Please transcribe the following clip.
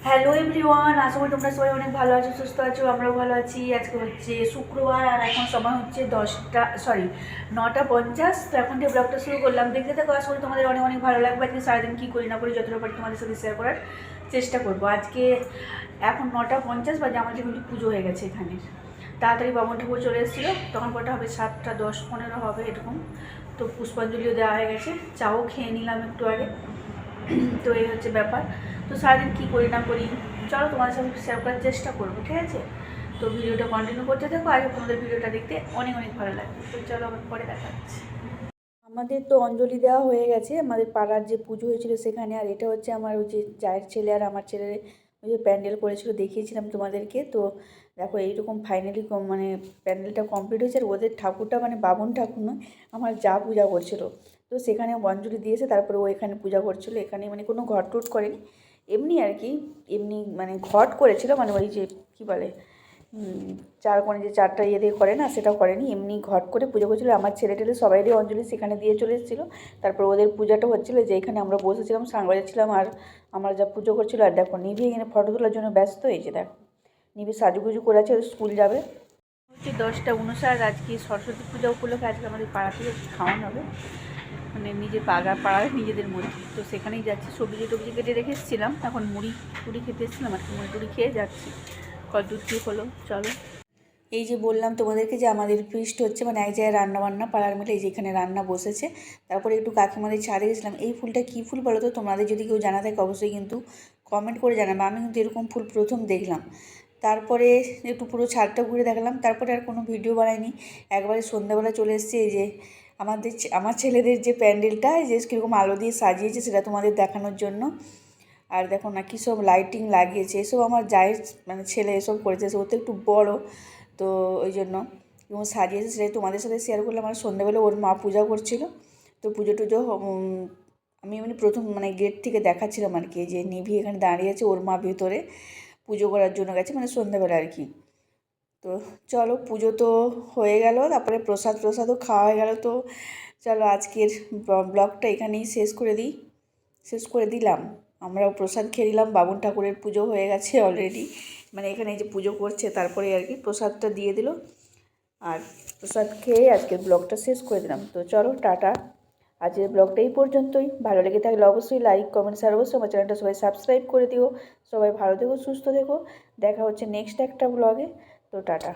Hello everyone, আশা করি তোমরা সবাই অনেক ভালো আছো, সুস্থ আছো। আমরাও ভালো আছি। আজকে হচ্ছে শুক্রবার আর এখন সময় হচ্ছে 9:50। তো এখন থেকে ব্লগটা শুরু করলাম। দেখতে থাকো, আশা করি তোমাদের অনেক অনেক ভালো লাগবে। আজকে সারাদিন কী করি না করি যতটা পারি তোমাদের সাথে শেয়ার করার চেষ্টা করবো। আজকে এখন 9:50 বাজে, আমাদের কিন্তু পুজো হয়ে গেছে এখানে। তাড়াতাড়ি বামন ঠাকুর চলে এসেছিলো, তখন কটা হবে 7:10-15 হবে এরকম। তো পুষ্পাঞ্জলিও দেওয়া হয়ে গেছে, চাও খেয়ে নিলাম একটু আগে। তো এই হচ্ছে ব্যাপার। তো সারাদিন কী করি না করি চলো তোমাদের সাথে শেয়ার করার চেষ্টা করবো, ঠিক আছে? তো ভিডিওটা কন্টিনিউ করতে থাকো, আগে তোমাদের ভিডিওটা দেখতে অনেক অনেক ভালো লাগবে। তো চলো আবার পরে দেখা হচ্ছে। আমাদের তো অঞ্জলি দেওয়া হয়ে গেছে, আমাদের পাড়ার যে পুজো হয়েছিল সেখানে। আর এটা হচ্ছে আমার ওই যে জায়ের ছেলে আর আমার ছেলের ওই যে প্যান্ডেল করেছিল, দেখিয়েছিলাম তোমাদেরকে। তো দেখো এইরকম ফাইনালি মানে প্যান্ডেলটা কমপ্লিট হয়েছে। আর ওদের ঠাকুরটা মানে বামুন ঠাকুর নয়, আমার যা পূজা করছিল। তো সেখানে অঞ্জলি দিয়েছে, তারপরে ও এখানে পূজা করছিল। এখানে মানে কোনো ঘট টট করেনি, এমনি আর কি। এমনি মানে ঘট করেছিল, মানে ওই যে কী বলে চার কোণে যে চারটা ইয়ে দিয়ে করে না, সেটাও করেনি। এমনি ঘট করে পুজো করছিলো। আমার ছেলে টেলে সবাইরই অঞ্জলি সেখানে দিয়ে চলে এসেছিলো। তারপর ওদের পূজাটা হচ্ছিলো, যে এখানে আমরা বসেছিলাম, সাং বাজাচ্ছিলাম আর আমরা যা পুজো করছিলো। আর দেখো নিভি এখানে ফটো তোলার জন্য ব্যস্ত। এই যে দেখো নিভি সাজুগুজু করে আছে, স্কুল যাবে। হচ্ছে 10:59। আজকে সরস্বতী পূজা উপলক্ষে আজকে আমাদের পাড়া থেকে খাওয়ানো হবে, মানে নিজের পাড়ার নিজেদের মধ্যে। তো সেখানেই যাচ্ছি। সবজি টবজি কেটে রেখে এসেছিলাম, এখন মুড়ি খেতে এসেছিলাম আর কি। মুড়ি টুড়ি খেয়ে যাচ্ছি। কত দূর কী হলো চলো। এই যে বললাম তোমাদেরকে যে আমাদের ফিস্ট হচ্ছে, মানে এক জায়গায় রান্নাবান্না পাড়ার মিলে। এই যে এখানে রান্না বসেছে। তারপরে একটু কাকিমাদের ছাদে গেছিলাম। এই ফুলটা কী ফুল বলো তো? তোমাদের যদি কেউ জানা থাকে অবশ্যই কিন্তু কমেন্ট করে জানাবে। আমি কিন্তু এরকম ফুল প্রথম দেখলাম। তারপরে একটু পুরো ছাদটা ঘুরে দেখালাম, তারপরে আর কোনো ভিডিও বানাইনি। একবারে সন্ধ্যাবেলা চলে এসেছি। এই যে আমার ছেলেদের যে প্যান্ডেলটা যে কীরকম আলো দিয়ে সাজিয়েছে সেটা তোমাদের দেখানোর জন্য। আর দেখো না কী সব লাইটিং লাগিয়েছে, এসব আমার জায়ের মানে ছেলে এসব করেছে। ও তো একটু বড়, তো ওই জন্য এবং সাজিয়েছে, সেটাই তোমাদের সাথে শেয়ার করলাম। আর সন্ধ্যাবেলা ওর মা পূজা করছিল। তো পুজো টুজো আমি এমনি প্রথম মানে গেট থেকে দেখাচ্ছিলাম আর কি, যে নিভি এখানে দাঁড়িয়ে আছে, ওর মা ভেতরে পুজো করার জন্য গেছে, মানে সন্ধ্যাবেলা আর কি। তো চলো পুজো তো হয়ে গেল, তারপরে প্রসাদও খাওয়া হয়ে গেল। তো চলো আজকের ব্লগটা এখানেই শেষ করে দিলাম। আমরাও প্রসাদ খেয়ে নিলাম। বামুন ঠাকুরের পুজো হয়ে গেছে অলরেডি, মানে এখানে যে পুজো করছে তারপরে আর কি প্রসাদটা দিয়ে দিল। আর প্রসাদ খেয়ে আজকের ব্লগটা শেষ করে দিলাম। তো চলো টাটা। আজকের ব্লগটা এই পর্যন্তই। ভালো লেগে থাকলে অবশ্যই লাইক কমেন্ট আর অবশ্যই আমার চ্যানেলটা সবাই সাবস্ক্রাইব করে দিও। সবাই ভালো থেকো, সুস্থ থেকো। দেখা হচ্ছে নেক্সট একটা ব্লগে। তো টাটা।